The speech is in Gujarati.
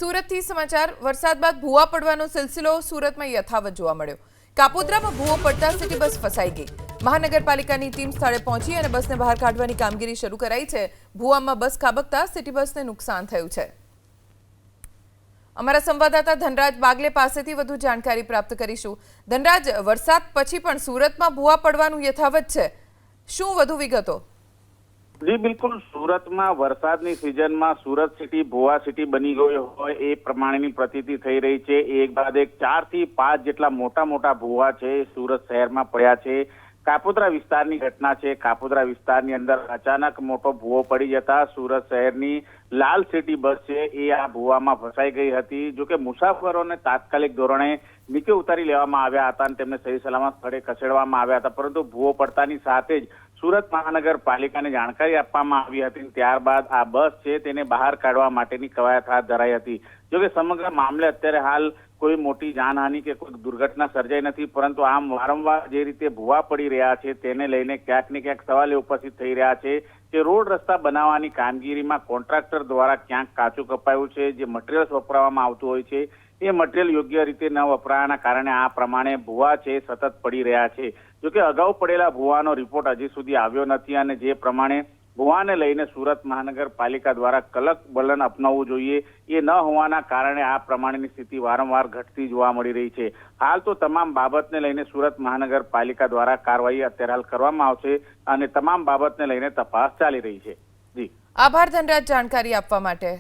સુરતથી સમાચાર વરસાદ બાદ ભૂવા પડવાનો સિલસિલો સુરતમાં યથાવત જોવા મળ્યો। કાપોદ્રામાં ભૂવો પડતા સિટી બસ ફસાઈ ગઈ। મહાનગરપાલિકાની ટીમ સ્થળે પહોંચી અને બસને બહાર કાઢવાની કામગીરી શરૂ કરાઈ છે। ભૂવામાં બસ ખાબકતા સિટી બસને નુકસાન થયું છે। અમારા સંવાદદાતા ધનરાજ બાગલે પાસેથી વધુ જાણકારી પ્રાપ્ત કરીશું। ધનરાજ, વરસાદ પછી પણ સુરતમાં ભૂવા પડવાનું યથાવત છે, શું વધુ વિગતો? જી બિલકુલ, સુરતમાં વરસાદની સિઝનમાં સુરત સિટી ભૂવા સિટી બની ગઈ હોય એ પ્રમાણેની પ્રતીતિ થઈ રહી છે। એક બાદ એક 4 થી 5 જેટલા મોટા ભૂવા છે સુરત શહેરમાં પડ્યા છે। કાપોદ્રા વિસ્તારની ઘટના છે। કાપોદ્રા વિસ્તારની અંદર અચાનક મોટો ભૂવો પડી જતા સુરત શહેરની લાલ સિટી બસ છે એ આ ભૂવામાં ફસાઈ ગઈ હતી। જો કે મુસાફરોને તાત્કાલિક ધોરણે નીચે ઉતારી લેવામાં આવ્યા હતા અને તેમને સહી સલામત સ્થળે ખસેડવામાં આવ્યા હતા, પરંતુ ભૂવો પડતાની સાથે જ સુરત મહાનગરપાલિકાને જાણકારી આપવામાં આવી હતી। ત્યારબાદ આ બસ છે તેને બહાર કાઢવા માટેની કવાયત હાથ ધરાઈ હતી। જો કે સમગ્ર મામલે અત્યારે હાલ કોઈ મોટી જાનહાનિ કે કોઈ દુર્ઘટના સર્જાઈ નથી, પરંતુ આમ વારંવાર જે રીતે ભૂવા પડી રહ્યા છે તેને લઈને ક્યાંક ને ક્યાંક સવાલ ઉપસ્થિત થઈ રહ્યા છે કે રોડ રસ્તા બનાવવાની કામગીરીમાં કોન્ટ્રાક્ટર દ્વારા ક્યાંક કાચું કપાયું છે। જે મટીરિયલ્સ વપરાવવામાં આવતું હોય છે એ મટીરિયલ યોગ્ય રીતે ન વપરાવાના કારણે આ પ્રમાણે ભૂવા છે સતત પડી રહ્યા છે। જોકે અગાઉ પડેલા ભૂવાનો રિપોર્ટ હજી સુધી આવ્યો નથી અને જે પ્રમાણે ભૂવાને લઈને સુરત મહાનગરપાલિકા દ્વારા કડક વલણ અપનાવવું જોઈએ એ ન હોવાના કારણે આ પ્રમાણેની સ્થિતિ વારંવાર ઘટતી જોવા મળી રહી છે। હાલ તો તમામ બાબતને લઈને સુરત મહાનગરપાલિકા દ્વારા કાર્યવાહી અત્યારે હાલ કરવામાં આવશે અને તમામ બાબતને લઈને તપાસ ચાલી રહી છે। જી આભાર ધનરાજ જાણકારી આપવા માટે।